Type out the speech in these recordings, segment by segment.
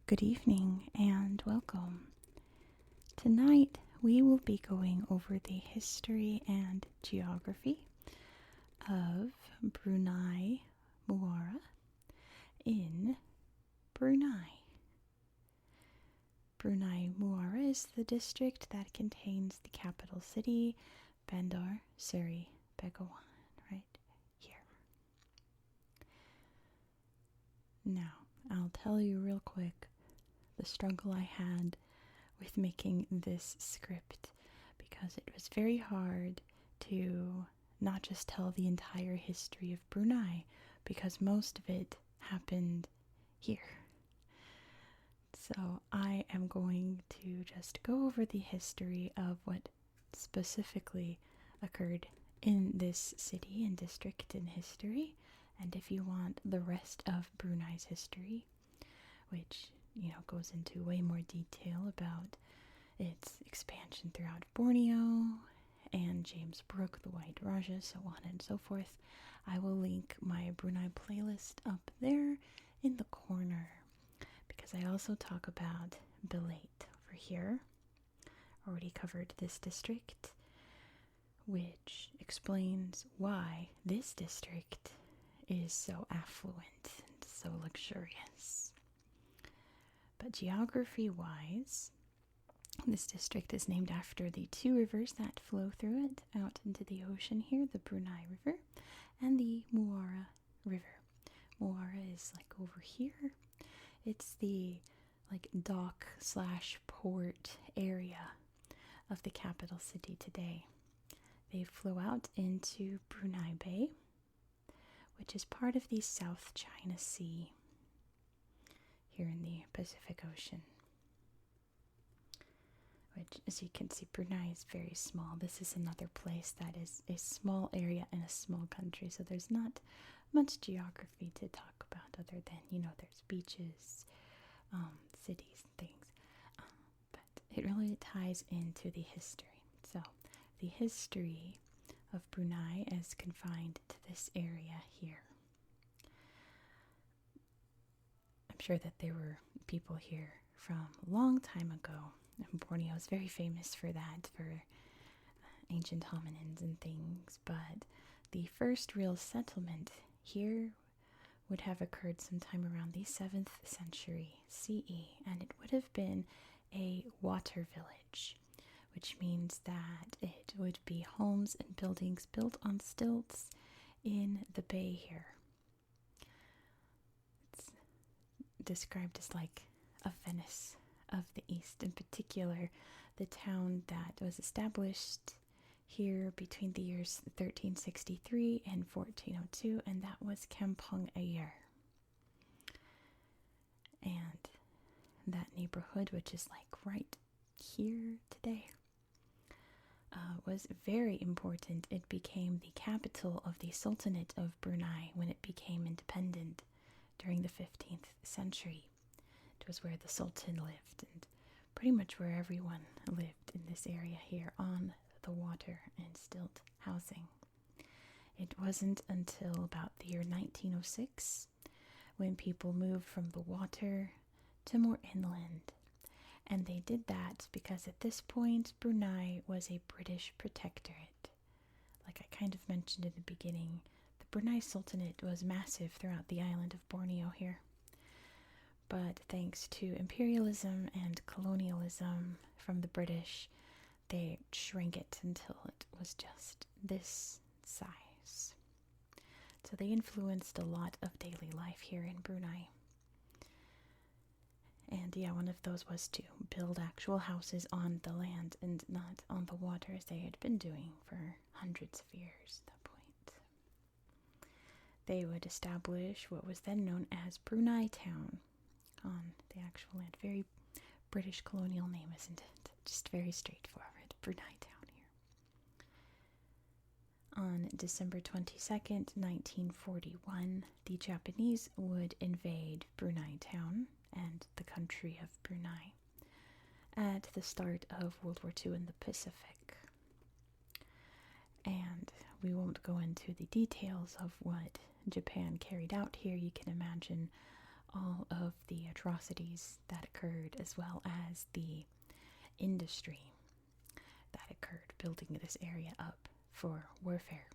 Good evening and welcome. Tonight we will be going over the history and geography of Brunei-Muara in Brunei. Brunei-Muara is the district that contains the capital city, Bandar, Seri, Begawan, right here. Now, I'll tell you real quick the struggle I had with making this script because it was very hard to not just tell the entire history of Brunei because most of it happened here. So I am going to just go over the history of what specifically occurred in this city and district in history, and if you want the rest of Brunei's history, which goes into way more detail about its expansion throughout Borneo and James Brooke, the White Raja, so on and so forth. I will link my Brunei playlist up there in the corner because I also talk about Belait over here. Already covered this district, which explains why this district is so affluent and so luxurious. But geography-wise, this district is named after the two rivers that flow through it out into the ocean here, the Brunei River and the Muara River. Muara is over here. It's the dock / port area of the capital city today. They flow out into Brunei Bay, which is part of the South China Sea here in the Pacific Ocean. Which, as you can see, Brunei is very small. This is another place that is a small area in a small country, so there's not much geography to talk about other than, there's beaches, cities and things. But it really ties into the history. So, the history of Brunei is confined to this area here. I'm sure that there were people here from a long time ago. And Borneo is very famous for that, for ancient hominins and things. But the first real settlement here would have occurred sometime around the 7th century CE, and it would have been a water village, which means that it would be homes and buildings built on stilts in the bay here. It's described as like a Venice of the East, in particular the town that was established here between the years 1363 and 1402, and that was Campong A. And that neighborhood, which is right here today, was very important. It became the capital of the Sultanate of Brunei when it became independent during the 15th century. It was where the Sultan lived and pretty much where everyone lived in this area here on the water and stilt housing. It wasn't until about the year 1906 when people moved from the water to more inland. And they did that because at this point Brunei was a British protectorate. Like I kind of mentioned in the beginning, the Brunei Sultanate was massive throughout the island of Borneo here. But thanks to imperialism and colonialism from the British, they shrank it until it was just this size. So they influenced a lot of daily life here in Brunei. And yeah, one of those was to build actual houses on the land and not on the water as they had been doing for hundreds of years at that point. They would establish what was then known as Brunei Town on the actual land. Very British colonial name, isn't it? Just very straightforward. Brunei Town here. On December 22nd, 1941, the Japanese would invade Brunei Town and the country of Brunei at the start of World War II in the Pacific. And we won't go into the details of what Japan carried out here. You can imagine all of the atrocities that occurred, as well as the industry that occurred building this area up for warfare.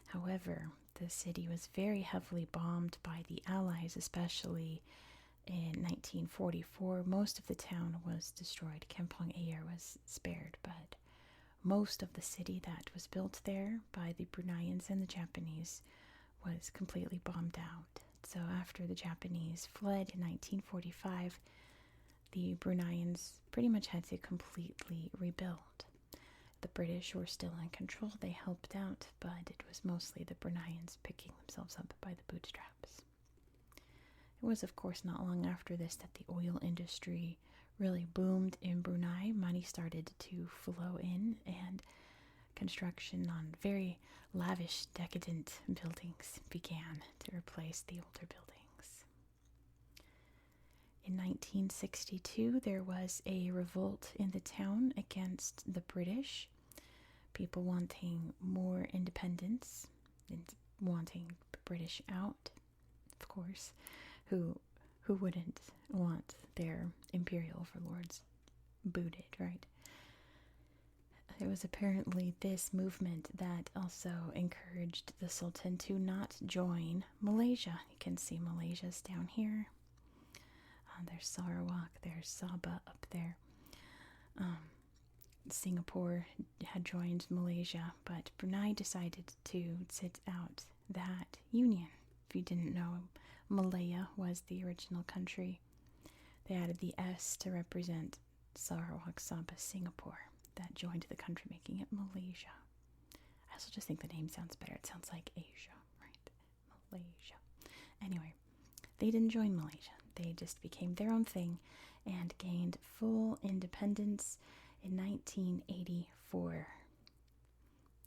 However, the city was very heavily bombed by the Allies, especially in 1944. Most of the town was destroyed. Campong A was spared, but most of the city that was built there by the Bruneians and the Japanese was completely bombed out. So after the Japanese fled in 1945, the Bruneians pretty much had to completely rebuild. The British were still in control. They helped out, but it was mostly the Bruneians picking themselves up by the bootstraps. It was, of course, not long after this that the oil industry really boomed in Brunei. Money started to flow in, and construction on very lavish, decadent buildings began to replace the older buildings. In 1962, there was a revolt in the town against the British, people wanting more independence and wanting the British out, of course. Who wouldn't want their imperial overlords booted, right? It was apparently this movement that also encouraged the Sultan to not join Malaysia. You can see Malaysia's down here. There's Sarawak, there's Sabah up there. Singapore had joined Malaysia, but Brunei decided to sit out that union. If you didn't know, Malaya was the original country. They added the S to represent Sarawak, Sabah, Singapore. That joined the country, making it Malaysia. I also just think the name sounds better. It sounds like Asia, right? Malaysia. Anyway, they didn't join Malaysia. They just became their own thing and gained full independence in 1984.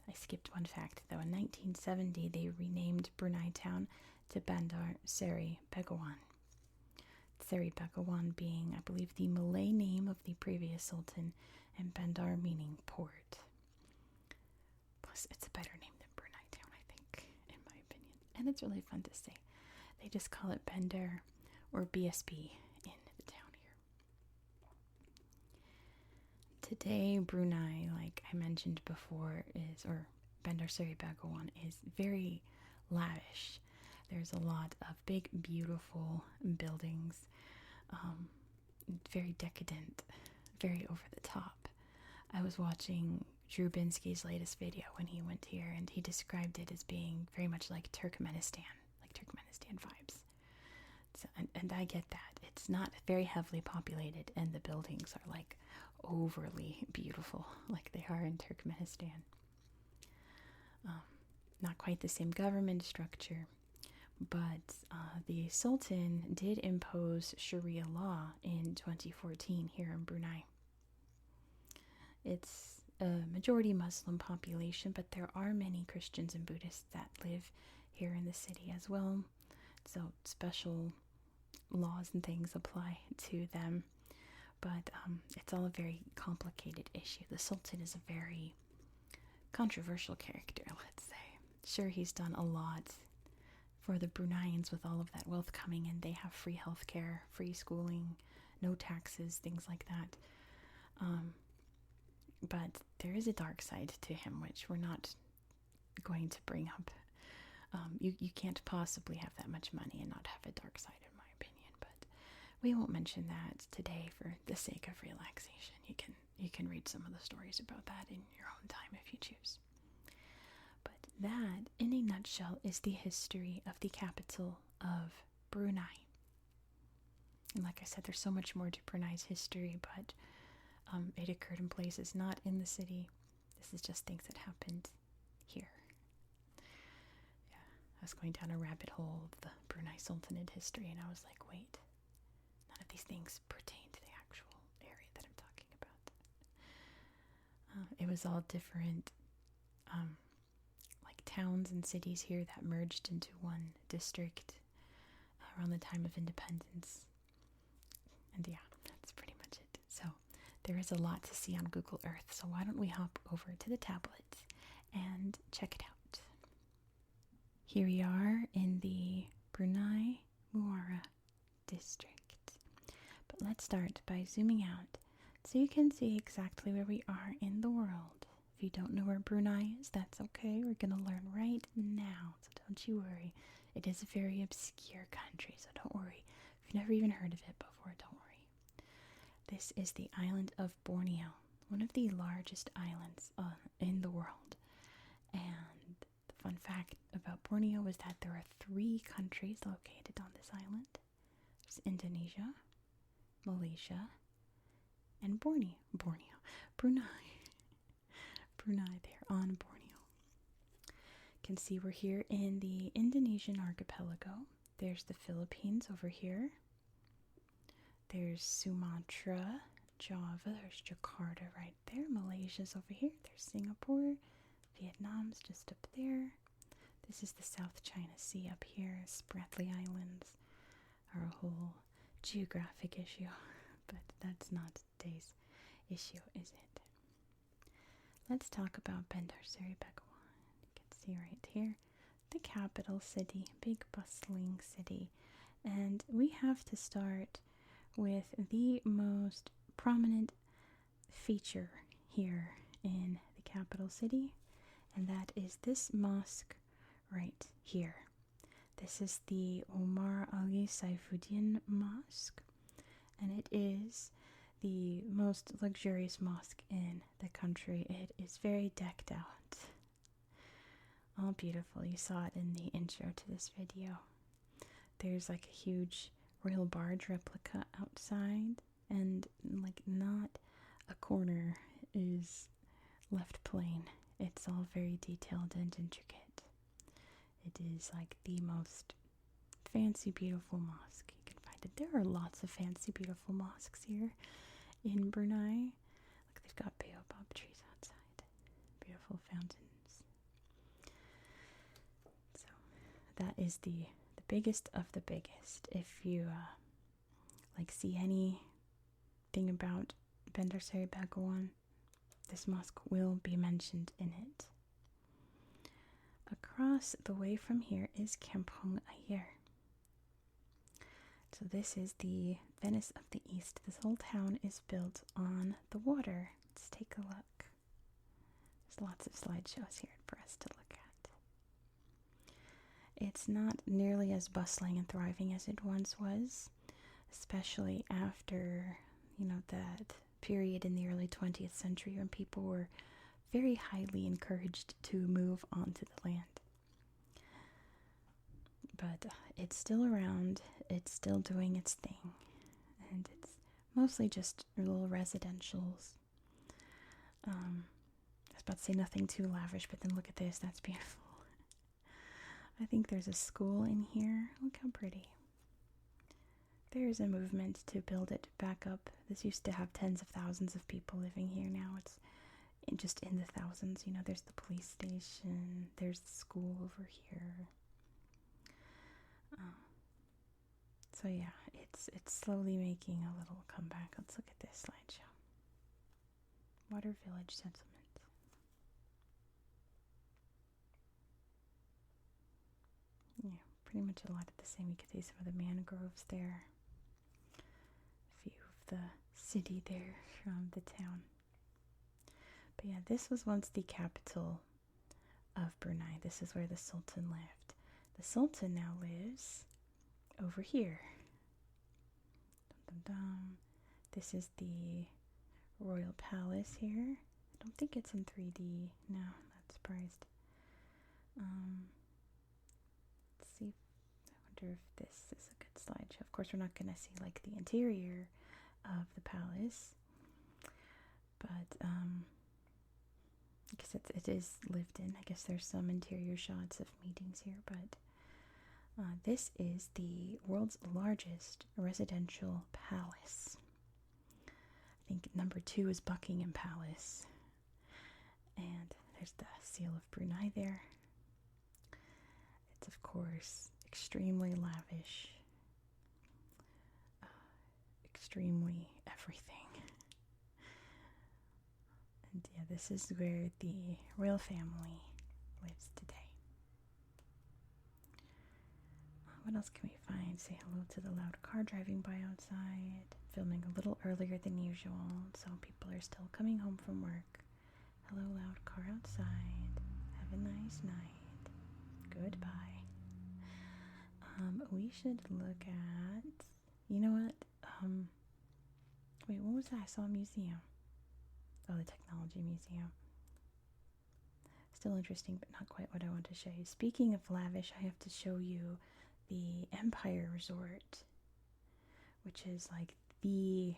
I skipped one fact, though. In 1970, they renamed Brunei Town to Bandar, Seri, Begawan. Seri Begawan being, I believe, the Malay name of the previous sultan, and Bandar meaning port. Plus, it's a better name than Brunei Town, I think, in my opinion. And it's really fun to say. They just call it Bandar or BSB in the town here. Today, Brunei, like I mentioned before, or Bandar Seri Begawan, is very lavish. There's a lot of big, beautiful buildings, very decadent, very over the top. I was watching Drew Binsky's latest video when he went here, and he described it as being very much like Turkmenistan vibes. So, and I get that. It's not very heavily populated, and the buildings are like overly beautiful, like they are in Turkmenistan. Not quite the same government structure, but the Sultan did impose Sharia law in 2014 here in Brunei. It's a majority Muslim population, but there are many Christians and Buddhists that live here in the city as well. So special laws and things apply to them. But it's all a very complicated issue. The Sultan is a very controversial character, let's say. Sure, he's done a lot for the Bruneians with all of that wealth coming in. They have free healthcare, free schooling, no taxes, things like that. But there is a dark side to him, which we're not going to bring up. You can't possibly have that much money and not have a dark side, in my opinion. But we won't mention that today for the sake of relaxation. You can read some of the stories about that in your own time if you choose. But that, in a nutshell, is the history of the capital of Brunei. And like I said, there's so much more to Brunei's history, but it occurred in places not in the city. This is just things that happened here. Yeah, I was going down a rabbit hole of the Brunei Sultanate history, and I was like, wait, none of these things pertain to the actual area that I'm talking about. It was all different like towns and cities here that merged into one district around the time of independence. And yeah, that's pretty much it. So there is a lot to see on Google Earth, so why don't we hop over to the tablet and check it out. Here we are in the Brunei-Muara district. But let's start by zooming out so you can see exactly where we are in the world. If you don't know where Brunei is, that's okay. We're going to learn right now, so don't you worry. It is a very obscure country, so don't worry. If you've never even heard of it before, don't worry. This is the island of Borneo, one of the largest islands in the world. And the fun fact about Borneo is that there are 3 countries located on this island. There's Indonesia, Malaysia, and Brunei. Brunei there on Borneo. You can see we're here in the Indonesian archipelago. There's the Philippines over here. There's Sumatra, Java, there's Jakarta right there. Malaysia's over here. There's Singapore. Vietnam's just up there. This is the South China Sea up here. Spratly Islands are a whole geographic issue, but that's not today's issue, is it? Let's talk about Bandar Seri Begawan. You can see right here, the capital city, big bustling city. And we have to start with the most prominent feature here in the capital city, and that is this mosque right here. This is the Omar Ali Mosque, and it is the most luxurious mosque in the country. It is very decked out. All beautiful. You saw it in the intro to this video. There's like a huge royal barge replica outside, and like not a corner is left plain. It's all very detailed and intricate. It is like the most fancy, beautiful mosque you can find it. There are lots of fancy, beautiful mosques here in Brunei. Look, they've got baobab trees outside. Beautiful fountains. So that is the biggest of the biggest. If you like see anything about Bandar Seri Begawan, this mosque will be mentioned in it. Across the way from here is Campong A. So this is the Venice of the East. This whole town is built on the water. Let's take a look. There's lots of slideshows here for us to look at. It's not nearly as bustling and thriving as it once was, especially after, that period in the early 20th century when people were very highly encouraged to move onto the land. But it's still around, it's still doing its thing, and it's mostly just little residentials. I was about to say nothing too lavish, but then look at this, that's beautiful. I think there's a school in here. Look how pretty. There's a movement to build it back up. This used to have tens of thousands of people living here. Now it's just in the thousands. There's the police station. There's the school over here. So yeah, it's slowly making a little comeback. Let's look at this slideshow. Water Village Settlement. Yeah, pretty much a lot of the same. You can see some of the mangroves there. A view of the city there from the town. But yeah, this was once the capital of Brunei. This is where the Sultan lived. The Sultan now lives over here. Dum, dum, dum. This is the Royal Palace here. I don't think it's in 3D. No, not surprised. Let's see. I wonder if this is a good slideshow. Of course, we're not going to see like the interior of the palace, but I guess it is lived in. I guess there's some interior shots of meetings here, but this is the world's largest residential palace. I think number 2 is Buckingham Palace. And there's the seal of Brunei there. It's, of course, extremely lavish. Extremely everything. And yeah, this is where the royal family lives today. What else can we find? Say hello to the loud car driving by outside. Filming a little earlier than usual, so people are still coming home from work. Hello, loud car outside. Have a nice night. Goodbye. We should look at... You know what? Wait, what was that? I saw a museum. Oh, the Technology Museum. Still interesting, but not quite what I want to show you. Speaking of lavish, I have to show you the Empire Resort, which is like the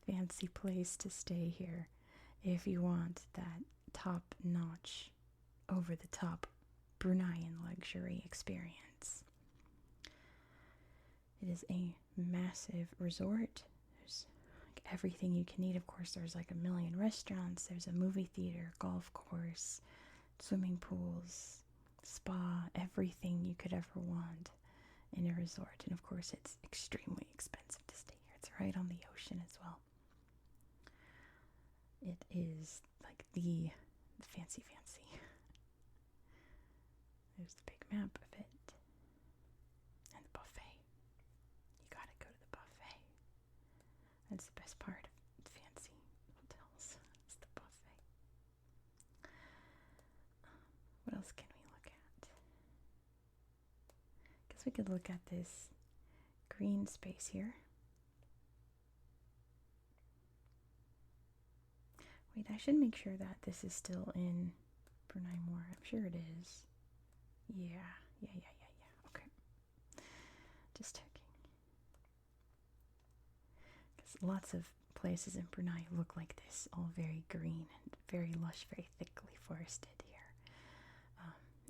fancy place to stay here if you want that top-notch, over-the-top Bruneian luxury experience. It is a massive resort. There's like everything you can eat. Of course, there's like a million restaurants. There's a movie theater, golf course, swimming pools, spa, everything you could ever want in a resort. And of course, it's extremely expensive to stay here. It's right on the ocean as well. It is like the fancy. There's the big map of it. And the buffet. You gotta go to the buffet. That's the best part of fancy hotels. It's the buffet. What else can we look at? Guess we could look at this green space here. Wait, I should make sure that this is still in Brunei-Muara. I'm sure it is. Yeah. Okay. Just checking. Because lots of places in Brunei look like this, all very green and very lush, very thickly forested here.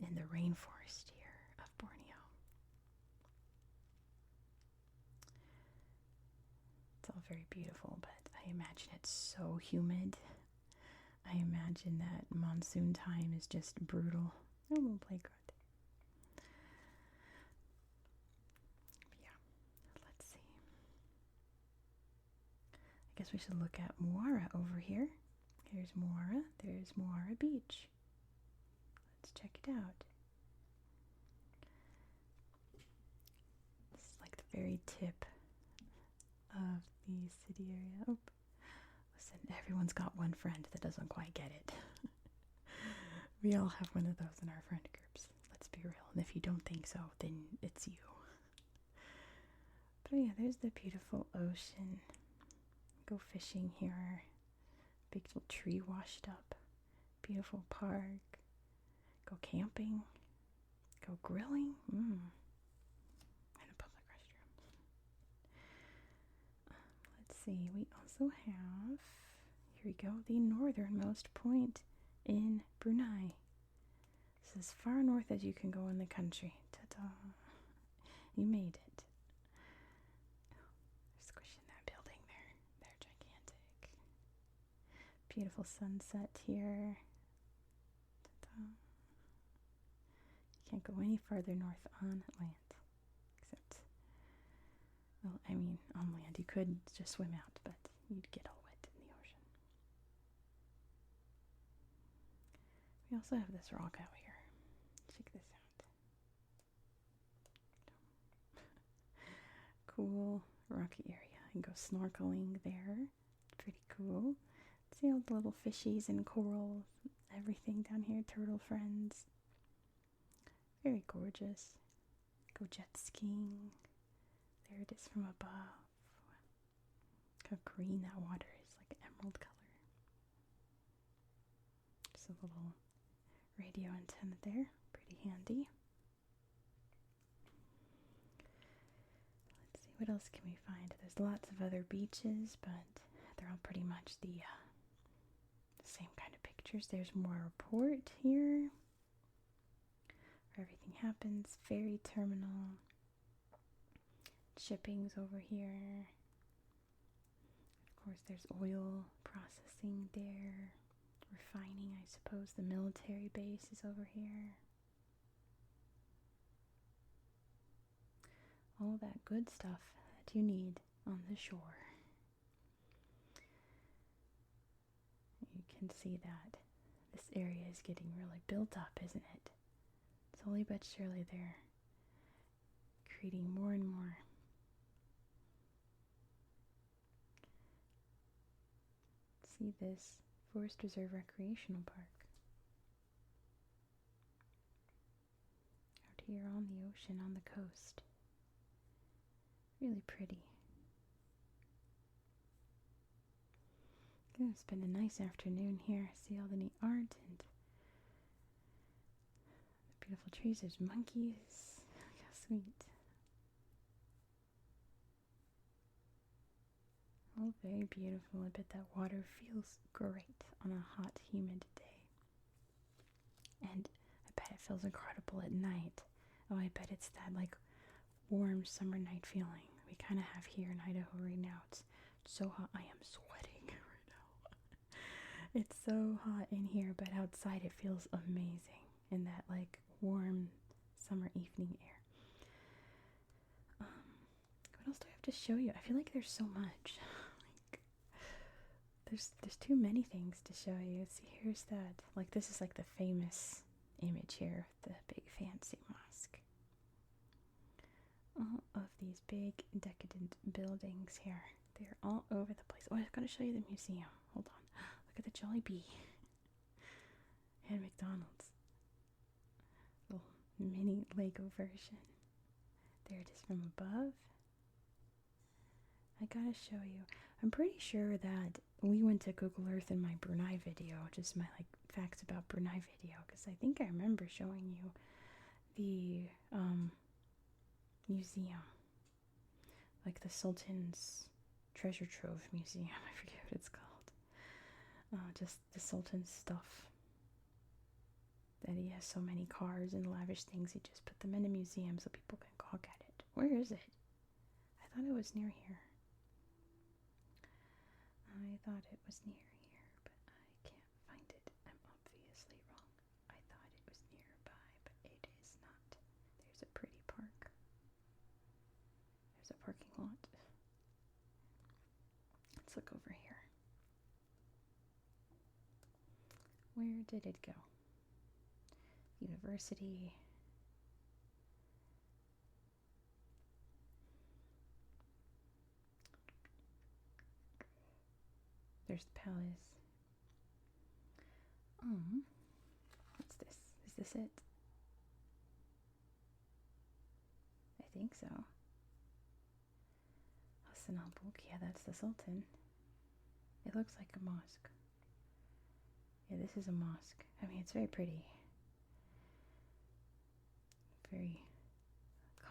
In the rainforest here of Borneo. It's all very beautiful, but I imagine it's so humid. I imagine that monsoon time is just brutal. Oh, we'll play good. I guess we should look at Muara over here. Here's Muara. There's Muara Beach. Let's check it out. This is like the very tip of the city area. Oh, listen, everyone's got one friend that doesn't quite get it. We all have one of those in our friend groups. Let's be real. And if you don't think so, then it's you. But yeah, there's the beautiful ocean. Go fishing here. Big little tree washed up. Beautiful park. Go camping. Go grilling. And a public restroom. Let's see. We also have, here we go, the northernmost point in Brunei. This is as far north as you can go in the country. Ta-da! You made it. Beautiful sunset here. Ta-da. You can't go any farther north on land. Except, well, I mean, on land. You could just swim out, but you'd get all wet in the ocean. We also have this rock out here. Check this out. Cool rocky area. You can go snorkeling there. Pretty cool. See all the little fishies and coral, everything down here, turtle friends. Very gorgeous. Go jet skiing. There it is from above. Look how green that water is, like emerald color. Just a little radio antenna there, pretty handy. Let's see, what else can we find? There's lots of other beaches, but they're all pretty much the same kind of pictures. There's Muara Port here, where everything happens. Ferry terminal. Shipping's over here. Of course, there's oil processing there. Refining, I suppose. The military base is over here. All that good stuff that you need on the shore. You can see that this area is getting really built up, isn't it? Slowly but surely they're creating more and more. See this Forest Reserve Recreational Park. Out here on the ocean, on the coast. Really pretty. Gonna spend a nice afternoon here. See all the neat art and the beautiful trees. There's monkeys. Look how sweet. Oh, very beautiful. I bet that water feels great on a hot, humid day. And I bet it feels incredible at night. Oh, I bet it's that like warm summer night feeling we kind of have here in Idaho right now. It's so hot. I am sweating right now. It's so hot in here, but outside it feels amazing in that like warm summer evening air. What else do I have to show you? I feel like there's so much. There's too many things to show you. See, here's that. Like, this is like the famous image here, the big fancy mosque. All of these big decadent buildings here. They're all over the place. Oh, I've got to show you the museum. Hold on. Look at the Jollibee. And McDonald's. Little mini Lego version. There it is from above. I gotta show you. I'm pretty sure that we went to Google Earth in my Brunei video, just my like facts about Brunei video, because I think I remember showing you the museum, like the Sultan's Treasure Trove Museum. I forget what it's called. Just the Sultan's stuff. That he has so many cars and lavish things. He just put them in a museum so people can gawk at it. Where is it? I thought it was near here. I thought it was near here, but I can't find it. I'm obviously wrong. I thought it was nearby, but it is not. There's a pretty park. There's a parking lot. Let's look over here. Where did it go? University. There's the palace. What's this? Is this it? I think so. Hassan al-Bolkiah, yeah, that's the Sultan. It looks like a mosque. Yeah, this is a mosque. I mean, it's very pretty. Very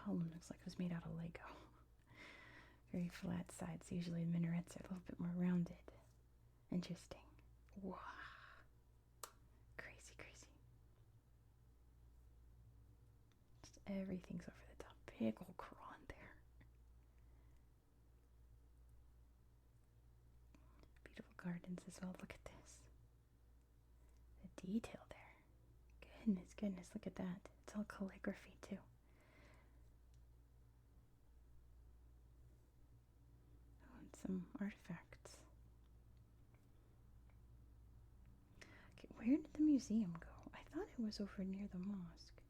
column, looks like it was made out of Lego. Very flat sides. Usually the minarets are a little bit more rounded. Interesting. Wow. Crazy, crazy. Just everything's over the top. Big old Quran there. Beautiful gardens as well. Look at this. The detail there. Goodness, goodness. Look at that. It's all calligraphy too. Oh, and some artifacts. Where did the museum go? I thought it was over near the mosque.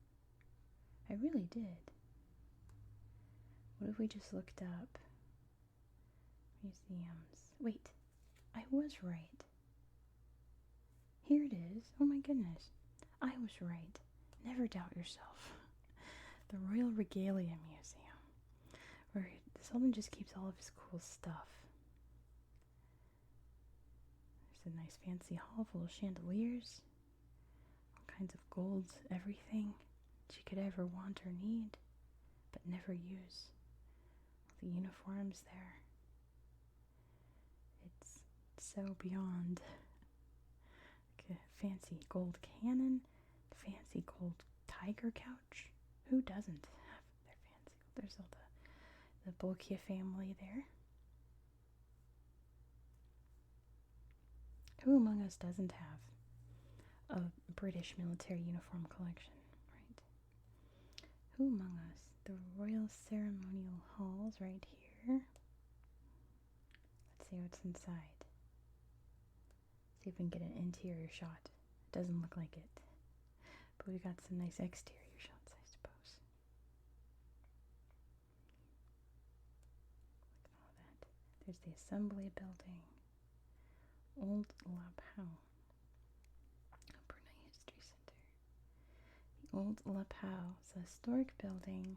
I really did. What if we just looked up museums? Wait, I was right. Here it is. Oh my goodness. I was right. Never doubt yourself. The Royal Regalia Museum, where the Sultan just keeps all of his cool stuff. There's a nice fancy hall full of chandeliers, all kinds of gold, everything that you could ever want or need, but never use. All the uniforms there. It's so beyond. Like a fancy gold cannon, fancy gold tiger couch. Who doesn't have their fancy? There's all the Bolkiah family there. Who among us doesn't have a British military uniform collection, right? Who among us? The Royal Ceremonial Hall's right here. Let's see what's inside. See if we can get an interior shot. It doesn't look like it. But we got some nice exterior shots. There's the Assembly Building. Old Lapao. Brunei History Center. The Old Lapao. It's a historic building.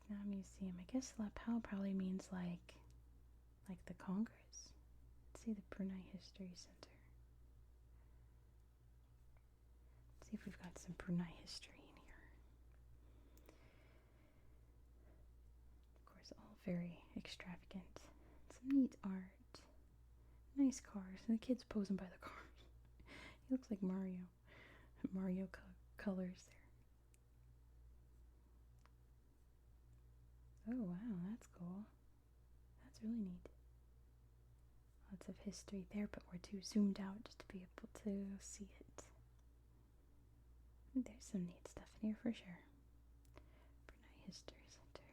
Now museum. I guess Lapao probably means like the Congress. Let's see the Brunei History Center. Let's see if we've got some Brunei history in here. Of course, all very extravagant. Some neat art. Nice cars. And the kid's posing by the cars. He looks like Mario. Mario colors there. Oh wow, that's cool. That's really neat. Lots of history there, but we're too zoomed out just to be able to see it. There's some neat stuff in here for sure. Brunei History Center.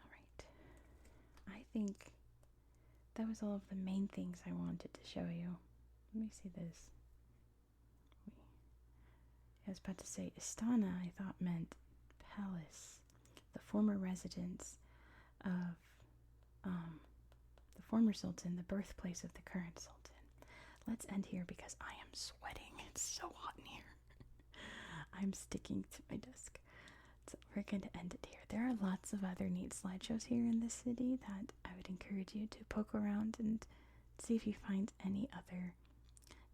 Alright. I think that was all of the main things I wanted to show you. Let me see this. I was about to say Istana, I thought meant palace. The former residence of the former sultan, the birthplace of the current sultan. Let's end here because I am sweating. It's so hot in here. I'm sticking to my desk. So we're going to end it here. There are lots of other neat slideshows here in the city that I would encourage you to poke around and see if you find any other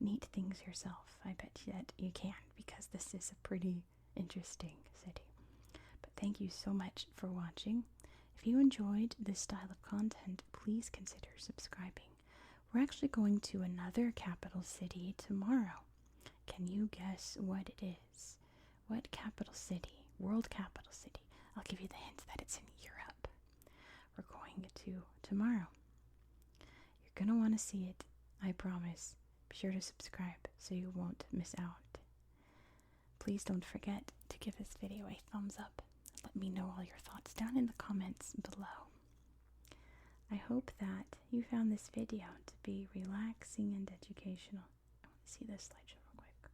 neat things yourself. I bet you that you can, because this is a pretty interesting city. But thank you so much for watching. If you enjoyed this style of content, please consider subscribing. We're actually going to another capital city tomorrow. Can you guess what it is? What capital city? World capital city. I'll give you the hint that it's in Europe. We're going to tomorrow. You're going to want to see it, I promise. Be sure to subscribe so you won't miss out. Please don't forget to give this video a thumbs up. Let me know all your thoughts down in the comments below. I hope that you found this video to be relaxing and educational. I want to see this slideshow real quick.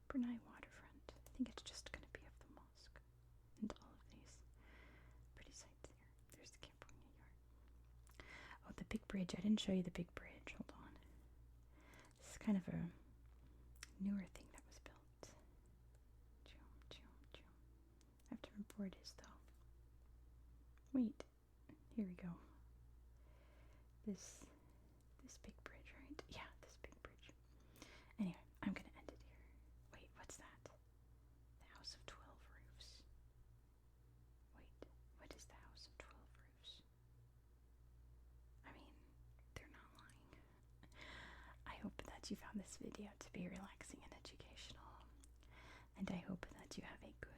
Brunei waterfront. I think it's just going to be of the mosque and all of these pretty sights here. There's the Campong A yard. Oh, the big bridge. I didn't show you the big bridge. Hold on. This is kind of a newer thing that was built. I have to remember where it is though. Wait. Here we go. This big bridge, right? Yeah, this big bridge. Anyway, I'm gonna end it here. Wait, what's that? The House of 12 Roofs. Wait, what is the House of 12 Roofs? I mean, they're not lying. I hope that you found this video to be relaxing and educational. And I hope that you have a good